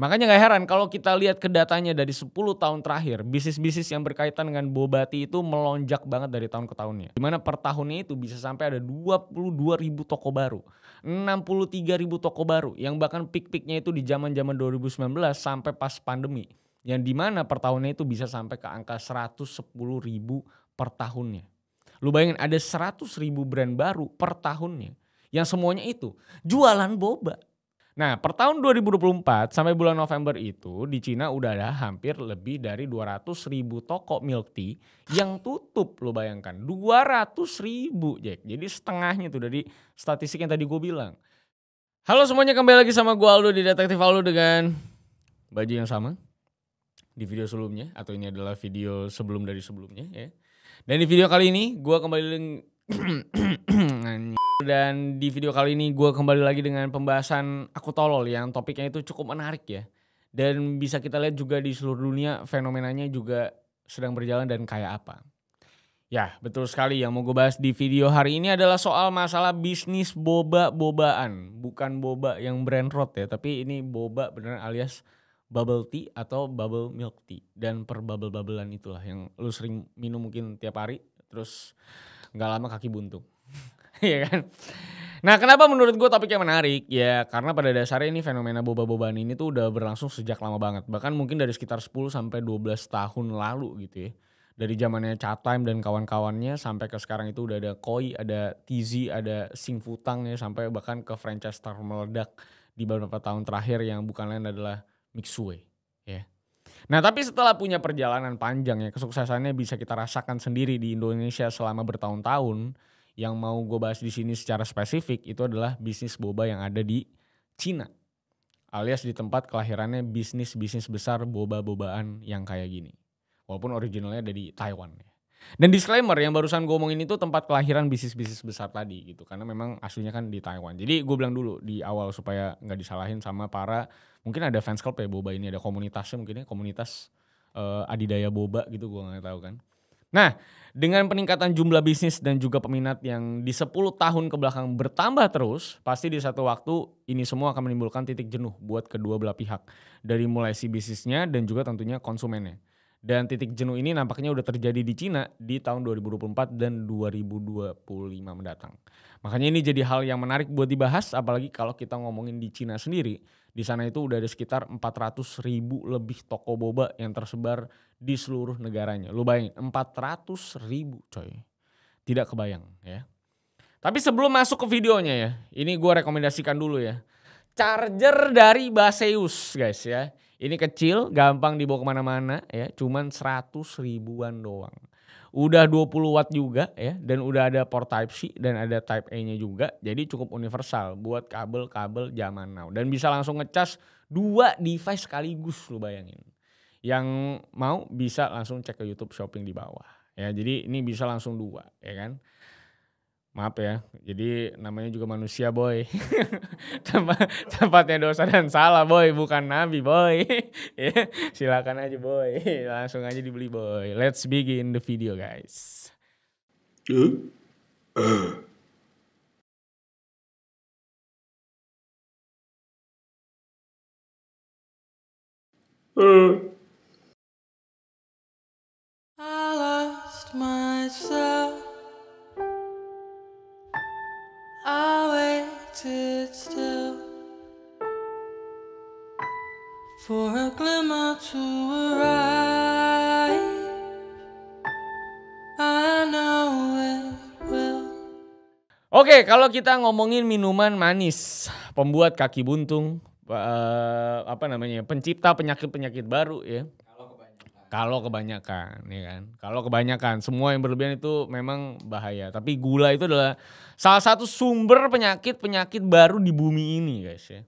Makanya gak heran kalau kita lihat ke datanya dari 10 tahun terakhir, bisnis-bisnis yang berkaitan dengan boba tea itu melonjak banget dari tahun ke tahunnya. Dimana per tahunnya itu bisa sampai ada 22.000 toko baru, 63.000 toko baru, yang bahkan peak-peaknya itu di zaman-zaman 2019 sampai pas pandemi. Yang dimana per tahunnya itu bisa sampai ke angka 110.000 per tahunnya. Lu bayangin ada 100.000 brand baru per tahunnya, yang semuanya itu jualan boba. Nah, per tahun 2024 sampai bulan November itu di Cina udah ada hampir lebih dari 200.000 toko milk tea yang tutup, lo bayangkan. 200.000, Jack. Jadi setengahnya tuh dari statistik yang tadi gue bilang. Halo semuanya, kembali lagi sama gue Aldo di Detektif Aldo dengan baju yang sama di video sebelumnya, atau ini adalah video sebelum dari sebelumnya ya. Dan di video kali ini gue kembali dan di video kali ini gue kembali lagi dengan pembahasan Aku Tolol yang topiknya itu cukup menarik ya. Dan bisa kita lihat juga di seluruh dunia fenomenanya juga sedang berjalan dan kayak apa. Ya betul sekali, yang mau gue bahas di video hari ini adalah soal masalah bisnis boba-bobaan. Bukan boba yang brand road ya, tapi ini boba beneran alias bubble tea atau bubble milk tea. Dan per bubble-bubblean itulah yang lu sering minum mungkin tiap hari, terus gak lama kaki buntung. Iya kan? Nah, kenapa menurut gue topiknya menarik? Ya karena pada dasarnya ini fenomena boba-bobaan ini tuh udah berlangsung sejak lama banget. Bahkan mungkin dari sekitar 10 sampai 12 tahun lalu gitu ya. Dari zamannya Chatime dan kawan-kawannya sampai ke sekarang itu udah ada Koi, ada TZ, ada Sing Futang ya, sampai bahkan ke franchise termeledak di beberapa tahun terakhir yang bukan lain adalah Mixue ya. Nah, tapi setelah punya perjalanan panjang ya, kesuksesannya bisa kita rasakan sendiri di Indonesia selama bertahun-tahun. Yang mau gue bahas di sini secara spesifik itu adalah bisnis boba yang ada di Cina. Alias di tempat kelahirannya bisnis-bisnis besar boba-bobaan yang kayak gini. Walaupun originalnya ada di Taiwan. Dan disclaimer, yang barusan gue omongin itu tempat kelahiran bisnis-bisnis besar tadi gitu. Karena memang aslinya kan di Taiwan. Jadi gue bilang dulu di awal supaya gak disalahin sama para, mungkin ada fans club ya boba ini, ada komunitasnya mungkin ya, komunitas adidaya boba gitu, gue gak tahu kan. Nah, dengan peningkatan jumlah bisnis dan juga peminat yang di 10 tahun ke belakang bertambah terus, pasti di satu waktu ini semua akan menimbulkan titik jenuh buat kedua belah pihak. Dari mulai si bisnisnya dan juga tentunya konsumennya. Dan titik jenuh ini nampaknya udah terjadi di Cina di tahun 2024 dan 2025 mendatang. Makanya ini jadi hal yang menarik buat dibahas, apalagi kalau kita ngomongin di Cina sendiri. Di sana itu udah ada sekitar 400.000 lebih toko boba yang tersebar di seluruh negaranya. Lu bayangin 400.000 coy. Tidak kebayang ya. Tapi sebelum masuk ke videonya ya, ini gue rekomendasikan dulu ya. Charger dari Baseus guys ya. Ini kecil, gampang dibawa kemana-mana ya. Cuman 100 ribuan doang. Udah 20 watt juga ya, dan udah ada port type C dan ada type A-nya juga. Jadi cukup universal buat kabel-kabel zaman now. Dan bisa langsung ngecas 2 device sekaligus, lu bayangin. Yang mau bisa langsung cek ke YouTube shopping di bawah. Ya, jadi ini bisa langsung 2 ya kan. Maaf ya, jadi namanya juga manusia boy. Tempatnya dosa dan salah boy, bukan nabi boy. Ya, silakan aja boy, langsung aja dibeli boy. Let's begin the video guys. I lost myself. I waited still for a glimmer to arrive. I know it will. Oke, kalau kita ngomongin minuman manis, pembuat kaki buntung, pencipta penyakit-penyakit baru ya. Kalau kebanyakan ya kan. Kalau kebanyakan semua yang berlebihan itu memang bahaya. Tapi gula itu adalah salah satu sumber penyakit-penyakit baru di bumi ini guys ya.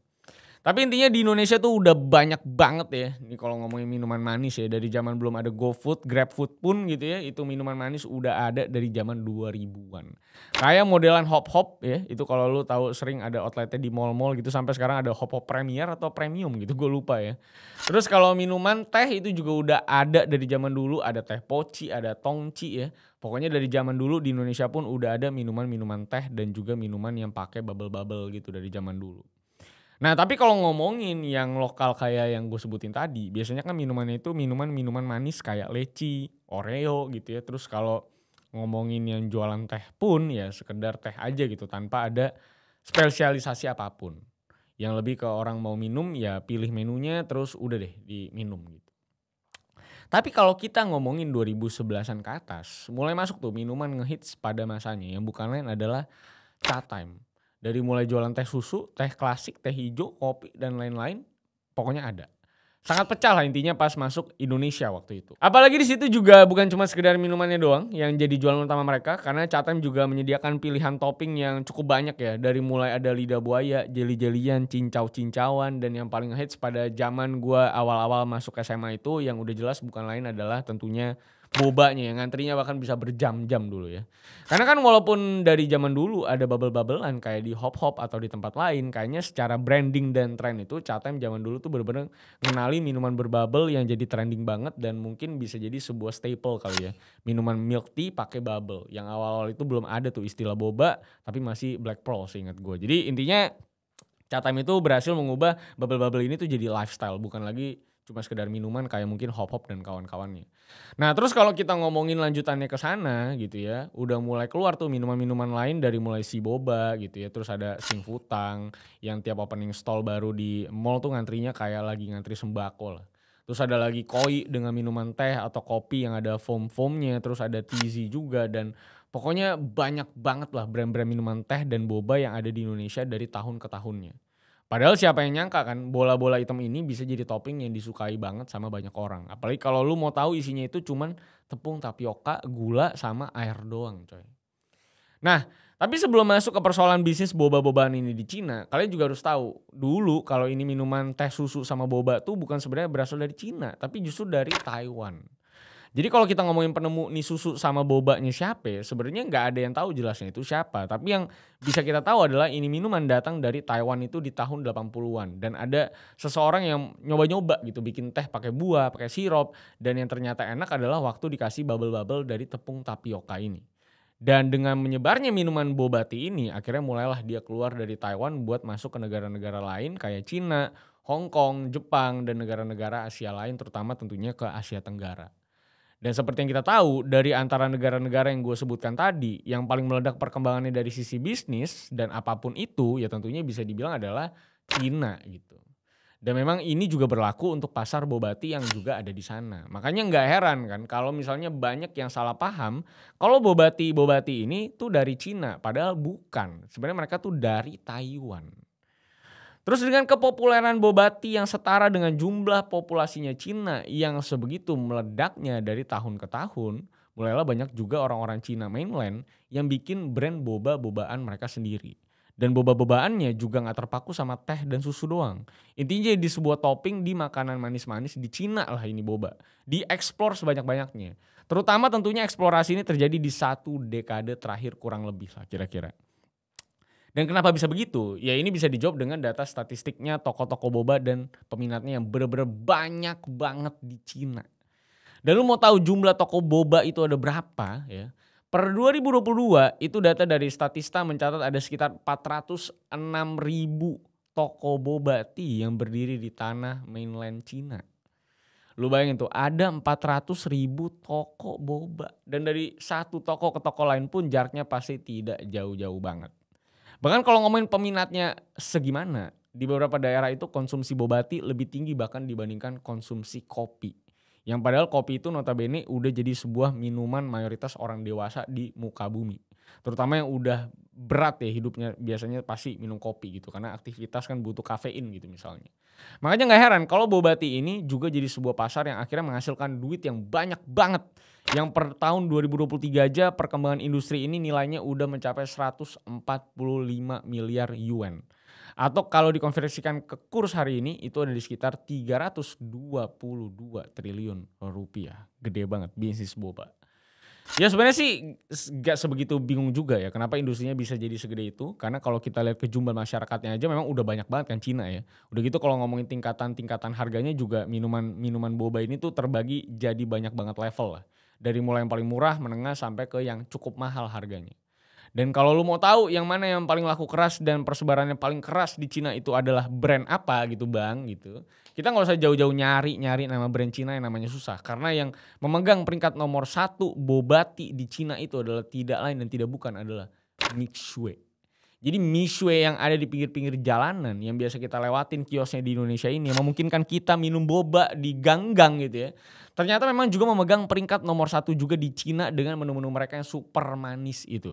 Tapi intinya di Indonesia tuh udah banyak banget ya. Ini kalau ngomongin minuman manis ya, dari zaman belum ada GoFood, GrabFood pun gitu ya, itu minuman manis udah ada dari zaman 2000-an. Kayak modelan hop-hop ya, itu kalau lu tahu sering ada outletnya di mall-mall gitu, sampai sekarang ada hop-hop premier atau premium gitu, gue lupa ya. Terus kalau minuman teh itu juga udah ada dari zaman dulu, ada teh poci, ada tongci ya. Pokoknya dari zaman dulu di Indonesia pun udah ada minuman-minuman teh dan juga minuman yang pakai bubble-bubble gitu dari zaman dulu. Nah, tapi kalau ngomongin yang lokal kayak yang gue sebutin tadi, biasanya kan minumannya itu minuman-minuman manis kayak leci, Oreo gitu ya. Terus kalau ngomongin yang jualan teh pun ya sekedar teh aja gitu tanpa ada spesialisasi apapun. Yang lebih ke orang mau minum ya pilih menunya terus udah deh diminum gitu. Tapi kalau kita ngomongin 2011-an ke atas, mulai masuk tuh minuman ngehits pada masanya yang bukan lain adalah Cha Time. Dari mulai jualan teh susu, teh klasik, teh hijau, kopi dan lain-lain, pokoknya ada. Sangat pecah lah intinya pas masuk Indonesia waktu itu. Apalagi di situ juga bukan cuma sekedar minumannya doang yang jadi jualan utama mereka, karena Cha Time juga menyediakan pilihan topping yang cukup banyak ya. Dari mulai ada lidah buaya, jeli-jelian, cincau-cincauan, dan yang paling hits pada zaman gua awal-awal masuk SMA itu yang udah jelas bukan lain adalah tentunya bobanya yang ngantrinya bahkan bisa berjam-jam dulu ya. Karena kan walaupun dari zaman dulu ada bubble-bubblean kayak di hop-hop atau di tempat lain, kayaknya secara branding dan tren itu Cha Time zaman dulu tuh bener-bener ngenali minuman berbubble yang jadi trending banget dan mungkin bisa jadi sebuah staple kali ya. Minuman milk tea pakai bubble. Yang awal-awal itu belum ada tuh istilah boba tapi masih Black Pearl seingat gue. Jadi intinya Cha Time itu berhasil mengubah bubble-bubble ini tuh jadi lifestyle, bukan lagi cuma sekedar minuman kayak mungkin hop-hop dan kawan-kawannya. Nah, terus kalau kita ngomongin lanjutannya ke sana gitu ya, udah mulai keluar tuh minuman-minuman lain dari mulai si boba gitu ya, terus ada Sing Futang yang tiap opening stall baru di mall tuh ngantrinya kayak lagi ngantri sembako lah. Terus ada lagi koi dengan minuman teh atau kopi yang ada foam-foamnya, terus ada Tizi juga dan pokoknya banyak banget lah brand-brand minuman teh dan boba yang ada di Indonesia dari tahun ke tahunnya. Padahal siapa yang nyangka kan bola-bola hitam ini bisa jadi topping yang disukai banget sama banyak orang. Apalagi kalau lu mau tahu isinya itu cuman tepung tapioka, gula sama air doang coy. Nah, tapi sebelum masuk ke persoalan bisnis boba-bobaan ini di Cina, kalian juga harus tahu dulu kalau ini minuman teh susu sama boba tuh bukan sebenarnya berasal dari Cina, tapi justru dari Taiwan. Jadi kalau kita ngomongin penemu nih susu sama bobanya siapa ya, sebenarnya nggak ada yang tahu jelasnya itu siapa. Tapi yang bisa kita tahu adalah ini minuman datang dari Taiwan itu di tahun 80-an. Dan ada seseorang yang nyoba-nyoba gitu bikin teh pakai buah, pakai sirup. Dan yang ternyata enak adalah waktu dikasih bubble-bubble dari tepung tapioka ini. Dan dengan menyebarnya minuman boba tea ini, akhirnya mulailah dia keluar dari Taiwan buat masuk ke negara-negara lain kayak Cina, Hong Kong, Jepang, dan negara-negara Asia lain terutama tentunya ke Asia Tenggara. Dan seperti yang kita tahu dari antara negara-negara yang gue sebutkan tadi, yang paling meledak perkembangannya dari sisi bisnis dan apapun itu ya tentunya bisa dibilang adalah Cina gitu. Dan memang ini juga berlaku untuk pasar boba tea yang juga ada di sana. Makanya nggak heran kan kalau misalnya banyak yang salah paham kalau boba tea ini tuh dari Cina, padahal bukan. Sebenarnya mereka tuh dari Taiwan. Terus dengan kepopuleran boba tea yang setara dengan jumlah populasinya Cina yang sebegitu meledaknya dari tahun ke tahun, mulailah banyak juga orang-orang Cina mainland yang bikin brand boba-bobaan mereka sendiri. Dan boba-bobaannya juga gak terpaku sama teh dan susu doang. Intinya jadi sebuah topping di makanan manis-manis di Cina lah ini boba. Dieksplor sebanyak-banyaknya. Terutama tentunya eksplorasi ini terjadi di 1 dekade terakhir kurang lebih lah kira-kira. Dan kenapa bisa begitu? Ya ini bisa dijawab dengan data statistiknya toko-toko boba dan peminatnya yang bener-bener banyak banget di Cina. Dan lu mau tahu jumlah toko boba itu ada berapa ya? Per 2022 itu data dari Statista mencatat ada sekitar 406.000 toko boba tea yang berdiri di tanah mainland Cina. Lu bayangin tuh ada 400.000 toko boba. Dan dari satu toko ke toko lain pun jaraknya pasti tidak jauh-jauh banget. Bahkan kalau ngomongin peminatnya segimana, di beberapa daerah itu konsumsi boba tea lebih tinggi bahkan dibandingkan konsumsi kopi. Yang padahal kopi itu notabene udah jadi sebuah minuman mayoritas orang dewasa di muka bumi. Terutama yang udah berat ya hidupnya biasanya pasti minum kopi gitu. Karena aktivitas kan butuh kafein gitu misalnya. Makanya gak heran kalau boba tea ini juga jadi sebuah pasar yang akhirnya menghasilkan duit yang banyak banget. Yang per tahun 2023 aja perkembangan industri ini nilainya udah mencapai 145 miliar yuan. Atau kalau dikonversikan ke kurs hari ini itu ada di sekitar 322 triliun rupiah. Gede banget bisnis boba. Ya sebenarnya sih gak sebegitu bingung juga ya kenapa industrinya bisa jadi segede itu. Karena kalau kita lihat ke jumlah masyarakatnya aja memang udah banyak banget kan Cina ya. Udah gitu kalau ngomongin tingkatan-tingkatan harganya juga minuman boba ini tuh terbagi jadi banyak banget level lah. Dari mulai yang paling murah, menengah sampai ke yang cukup mahal harganya. Dan kalau lu mau tahu yang mana yang paling laku keras dan persebarannya paling keras di Cina itu adalah brand apa gitu bang gitu. Kita nggak usah jauh-jauh nyari nama brand Cina yang namanya susah. Karena yang memegang peringkat nomor 1 boba tea di Cina itu adalah tidak lain dan tidak bukan adalah Mixue. Jadi Mixue yang ada di pinggir-pinggir jalanan yang biasa kita lewatin kiosnya di Indonesia ini yang memungkinkan kita minum boba di gang-gang gitu ya. Ternyata memang juga memegang peringkat nomor 1 juga di Cina dengan menu-menu mereka yang super manis itu.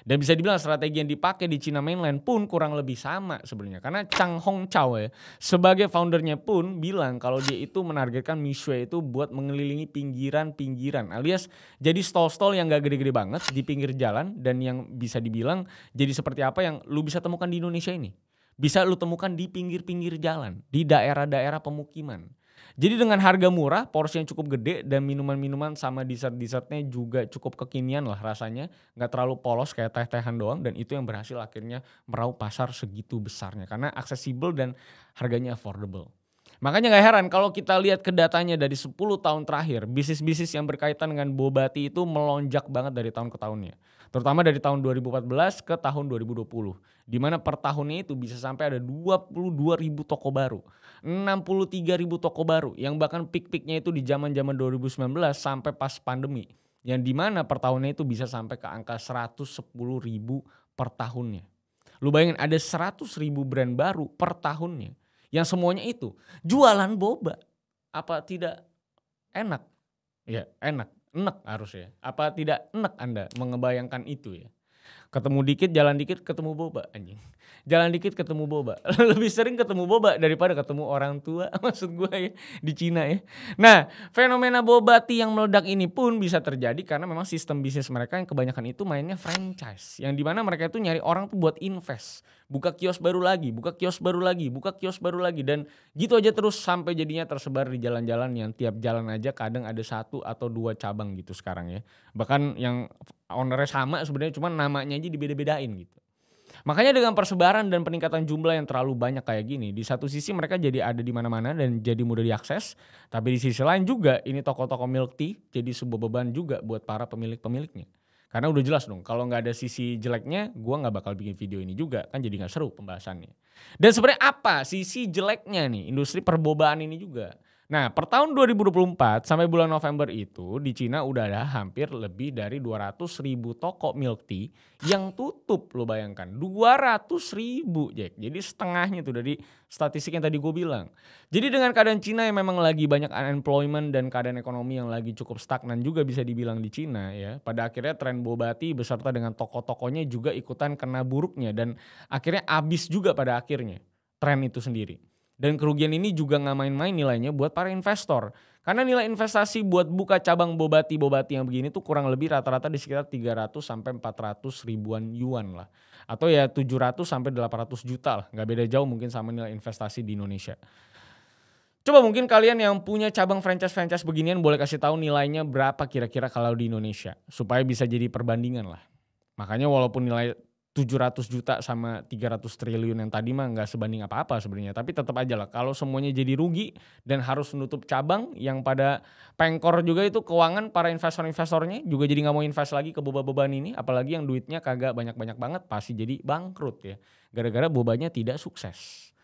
Dan bisa dibilang strategi yang dipakai di China mainland pun kurang lebih sama sebenarnya. Karena Chang Hongqiao ya, sebagai foundernya pun bilang kalau dia itu menargetkan Mixue itu buat mengelilingi pinggiran-pinggiran. Alias jadi stall-stall yang gak gede-gede banget di pinggir jalan dan yang bisa dibilang jadi seperti apa yang lu bisa temukan di Indonesia ini. Bisa lu temukan di pinggir-pinggir jalan, di daerah-daerah pemukiman. Jadi dengan harga murah, porsi yang cukup gede dan minuman-minuman sama dessert-dessertnya juga cukup kekinian lah rasanya. Gak terlalu polos kayak teh-tehan doang dan itu yang berhasil akhirnya meraup pasar segitu besarnya. Karena aksesibel dan harganya affordable. Makanya gak heran kalau kita lihat ke datanya dari 10 tahun terakhir, bisnis-bisnis yang berkaitan dengan boba tea itu melonjak banget dari tahun ke tahunnya. Terutama dari tahun 2014 ke tahun 2020. Di mana per tahunnya itu bisa sampai ada 22.000 toko baru. 63.000 toko baru yang bahkan peak-peaknya itu di zaman-zaman 2019 sampai pas pandemi. Yang dimana per tahunnya itu bisa sampai ke angka 110.000 per tahunnya. Lu bayangin ada 100.000 brand baru per tahunnya. Yang semuanya itu jualan boba. Apa tidak enak? Ya enak, enak harusnya. Apa tidak enak Anda mengebayangkan itu ya? Ketemu dikit, jalan dikit, ketemu boba anjing. Jalan dikit ketemu boba. Lebih sering ketemu boba daripada ketemu orang tua maksud gue ya di Cina ya. Nah fenomena boba tea yang meledak ini pun bisa terjadi karena memang sistem bisnis mereka yang kebanyakan itu mainnya franchise. Yang dimana mereka itu nyari orang tuh buat invest. Buka kios baru lagi, buka kios baru lagi, buka kios baru lagi. Dan gitu aja terus sampai jadinya tersebar di jalan-jalan yang tiap jalan aja kadang ada 1 atau 2 cabang gitu sekarang ya. Bahkan yang ownernya sama sebenarnya cuma namanya aja dibeda-bedain gitu. Makanya dengan persebaran dan peningkatan jumlah yang terlalu banyak kayak gini, di satu sisi mereka jadi ada di mana-mana dan jadi mudah diakses, tapi di sisi lain juga ini toko-toko milk tea jadi sebuah beban juga buat para pemilik-pemiliknya. Karena udah jelas dong, kalau nggak ada sisi jeleknya, gua nggak bakal bikin video ini juga, kan jadi nggak seru pembahasannya. Dan sebenarnya apa sisi jeleknya nih industri perbobaan ini juga? Nah per tahun 2024 sampai bulan November itu di Cina udah ada hampir lebih dari 200.000 toko milk tea yang tutup, lo bayangkan 200.000 Jack. Jadi setengahnya tuh dari statistik yang tadi gue bilang. Jadi dengan keadaan Cina yang memang lagi banyak unemployment dan keadaan ekonomi yang lagi cukup stagnan juga bisa dibilang di Cina ya. Pada akhirnya tren boba tea beserta dengan toko-tokonya juga ikutan kena buruknya dan akhirnya habis juga pada akhirnya tren itu sendiri. Dan kerugian ini juga gak main-main nilainya buat para investor. Karena nilai investasi buat buka cabang boba tea yang begini tuh kurang lebih rata-rata di sekitar 300 sampai 400 ribuan yuan lah. Atau ya 700 sampai 800 juta lah. Gak beda jauh mungkin sama nilai investasi di Indonesia. Coba mungkin kalian yang punya cabang franchise beginian boleh kasih tahu nilainya berapa kira-kira kalau di Indonesia. Supaya bisa jadi perbandingan lah. Makanya walaupun nilai 700 juta sama 300 triliun yang tadi mah gak sebanding apa-apa sebenarnya. Tapi tetap aja lah kalau semuanya jadi rugi dan harus menutup cabang yang pada pengkor juga itu keuangan para investor-investornya juga jadi gak mau invest lagi ke boba-bobaan ini. Apalagi yang duitnya kagak banyak-banyak banget pasti jadi bangkrut ya. Gara-gara bobanya tidak sukses.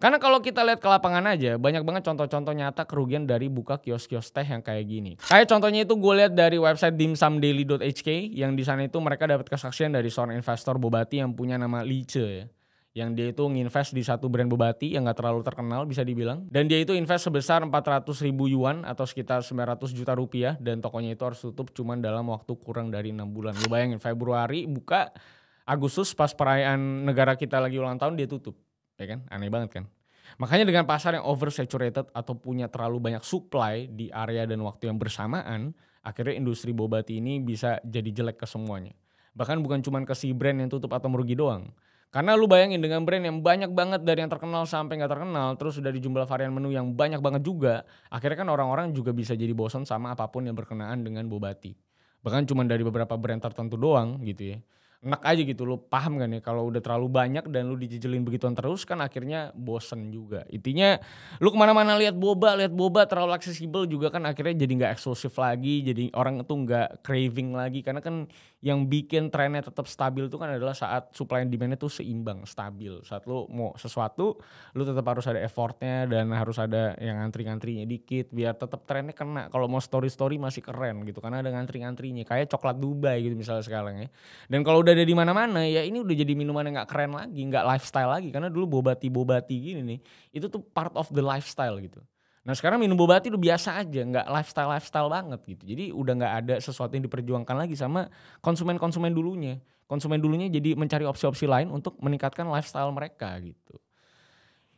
Karena kalau kita lihat ke lapangan aja banyak banget contoh-contoh nyata kerugian dari buka kios-kios teh yang kayak gini. Kayak contohnya itu gue lihat dari website dimsumdaily.hk yang di sana itu mereka dapat kesaksian dari seorang investor boba tea yang punya nama Li Ce ya. Yang dia itu nginvest di satu brand boba tea yang gak terlalu terkenal bisa dibilang. Dan dia itu invest sebesar 400.000 yuan atau sekitar 900 juta rupiah dan tokonya itu harus tutup cuman dalam waktu kurang dari 6 bulan. Lu bayangin Februari buka, Agustus pas perayaan negara kita lagi ulang tahun dia tutup. Ya kan? Aneh banget kan? Makanya dengan pasar yang oversaturated atau punya terlalu banyak supply di area dan waktu yang bersamaan, akhirnya industri boba tea ini bisa jadi jelek ke semuanya. Bahkan bukan cuma ke si brand yang tutup atau merugi doang. Karena lu bayangin dengan brand yang banyak banget dari yang terkenal sampai gak terkenal, terus udah di jumlah varian menu yang banyak banget juga, akhirnya kan orang-orang juga bisa jadi bosan sama apapun yang berkenaan dengan boba tea. Bahkan cuma dari beberapa brand tertentu doang gitu ya. enak aja gitu, lu paham kan ya kalau udah terlalu banyak dan lu dijejelin begituan terus kan akhirnya bosen juga. Intinya lu kemana-mana lihat boba terlalu aksesibel juga kan akhirnya jadi nggak eksklusif lagi, jadi orang itu nggak craving lagi karena kan yang bikin trennya tetap stabil itu kan adalah saat supply and demand-nya tuh seimbang, stabil. Saat lu mau sesuatu, lu tetap harus ada effortnya dan harus ada yang ngantri-ngantrinya dikit biar tetap trennya kena. Kalau mau story-story masih keren gitu karena ada ngantri-ngantrinya kayak coklat Dubai gitu misalnya sekarang ya. Dan kalau udah ada di mana-mana ya ini udah jadi minuman yang nggak keren lagi, nggak lifestyle lagi karena dulu bobati gini nih itu tuh part of the lifestyle gitu. Nah sekarang minum boba tea udah biasa aja, nggak lifestyle banget gitu. Jadi udah nggak ada sesuatu yang diperjuangkan lagi sama konsumen dulunya. Konsumen dulunya jadi mencari opsi-opsi lain untuk meningkatkan lifestyle mereka gitu.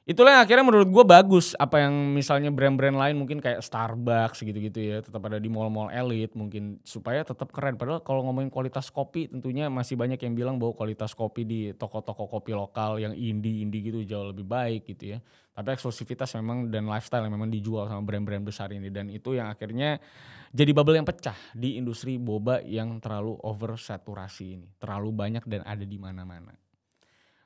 Itulah yang akhirnya menurut gue bagus apa yang misalnya brand-brand lain mungkin kayak Starbucks gitu-gitu ya tetap ada di mall-mall elit mungkin supaya tetap keren. Padahal kalau ngomongin kualitas kopi tentunya masih banyak yang bilang bahwa kualitas kopi di toko-toko kopi lokal yang indie gitu jauh lebih baik gitu ya. Tapi eksklusivitas memang dan lifestyle yang memang dijual sama brand-brand besar ini dan itu yang akhirnya jadi bubble yang pecah di industri boba yang terlalu oversaturasi ini. Terlalu banyak dan ada di mana-mana.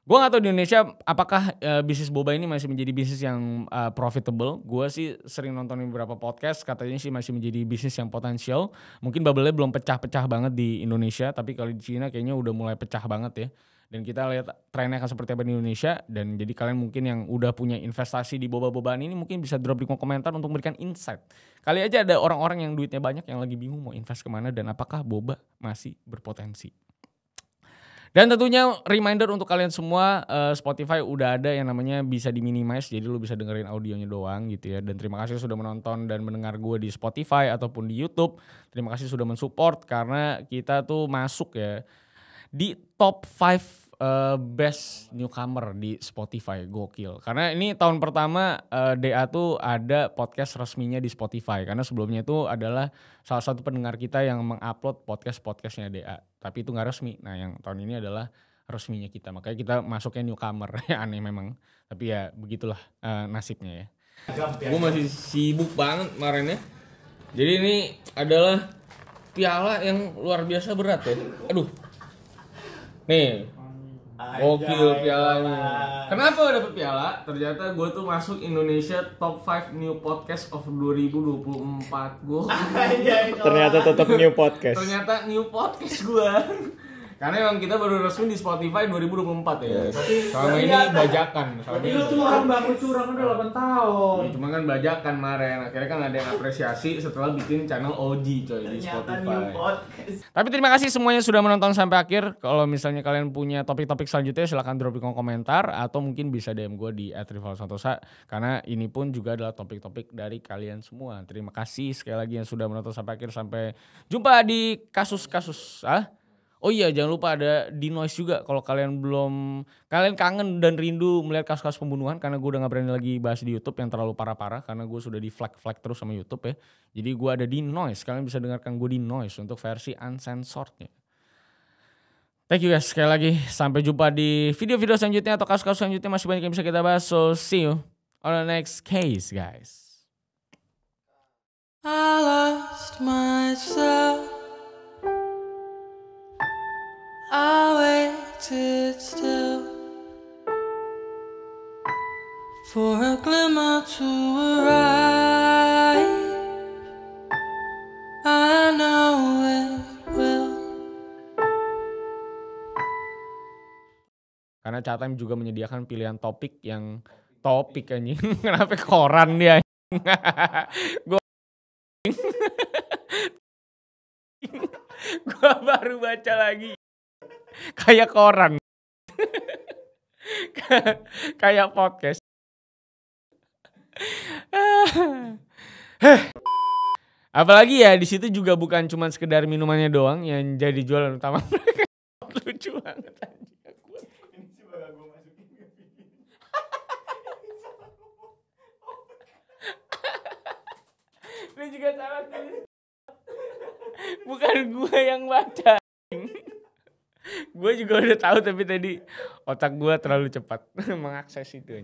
Gue gak tahu di Indonesia apakah bisnis boba ini masih menjadi bisnis yang profitable. Gue sih sering nonton beberapa podcast katanya sih masih menjadi bisnis yang potensial. Mungkin bubble-nya belum pecah-pecah banget di Indonesia. Tapi kalau di China kayaknya udah mulai pecah banget ya. Dan kita lihat trennya akan seperti apa di Indonesia. Dan jadi kalian mungkin yang udah punya investasi di boba-bobaan ini mungkin bisa drop di kolom komentar untuk memberikan insight. Kali aja ada orang-orang yang duitnya banyak yang lagi bingung mau invest kemana dan apakah boba masih berpotensi. Dan tentunya reminder untuk kalian semua Spotify udah ada yang namanya bisa diminimize jadi lu bisa dengerin audionya doang gitu ya. Dan terima kasih sudah menonton dan mendengar gue di Spotify ataupun di YouTube. Terima kasih sudah mensupport karena kita tuh masuk ya di top 5 best newcomer di Spotify. Gokil. Karena ini tahun pertama DA tuh ada podcast resminya di Spotify. Karena sebelumnya itu adalah salah satu pendengar kita yang mengupload podcastnya DA. Tapi itu gak resmi. Nah yang tahun ini adalah resminya kita. Makanya kita masuknya newcomer. Aneh memang. Tapi ya begitulah nasibnya ya. Gue masih sibuk banget kemarin ya. Jadi ini adalah piala yang luar biasa berat ya. Aduh. Nih. Gokil pialanya. Kenapa dapet piala? Ternyata gue tuh masuk Indonesia Top 5 New Podcast of 2024. Ternyata tetap new podcast. Ternyata new podcast gue. Karena emang kita baru resmi di Spotify 2024 ya. Selama ini bajakan. Tapi lu tuh orang baku curang udah 8 tahun. Ya, cuma kan bajakan kemarin. Akhirnya kan ada yang apresiasi setelah bikin channel OG coy di Spotify. Tapi terima kasih semuanya sudah menonton sampai akhir. Kalau misalnya kalian punya topik-topik selanjutnya silahkan drop di kolom komentar. Atau mungkin bisa DM gue di @rivalsantosa. Karena ini pun juga adalah topik-topik dari kalian semua. Terima kasih sekali lagi yang sudah menonton sampai akhir. Sampai jumpa di kasus-kasus. Oh iya jangan lupa ada di Noise juga kalau kalian kangen dan rindu melihat kasus-kasus pembunuhan karena gue udah gak berani lagi bahas di YouTube yang terlalu parah-parah karena gue sudah di flag terus sama YouTube ya. Jadi gue ada di Noise, kalian bisa dengarkan gue di Noise untuk versi uncensorednya. Thank you guys sekali lagi, sampai jumpa di video-video selanjutnya atau kasus-kasus selanjutnya masih banyak yang bisa kita bahas. So see you on the next case guys. I lost myself. I waited still for a glimmer to arrive. I know it will. Karena Chatime juga menyediakan pilihan topik anjing. Kenapa koran dia? Gua baru baca lagi. Kayak koran. Kayak podcast. Apalagi ya di situ juga bukan cuma sekedar minumannya doang yang jadi jualan utama mereka. Lucu banget anjing. Ini coba gua masukin ke video. Ini juga salah tulis. Bukan gue yang baca. Gue juga udah tahu tapi tadi otak gue terlalu cepat mengakses itu.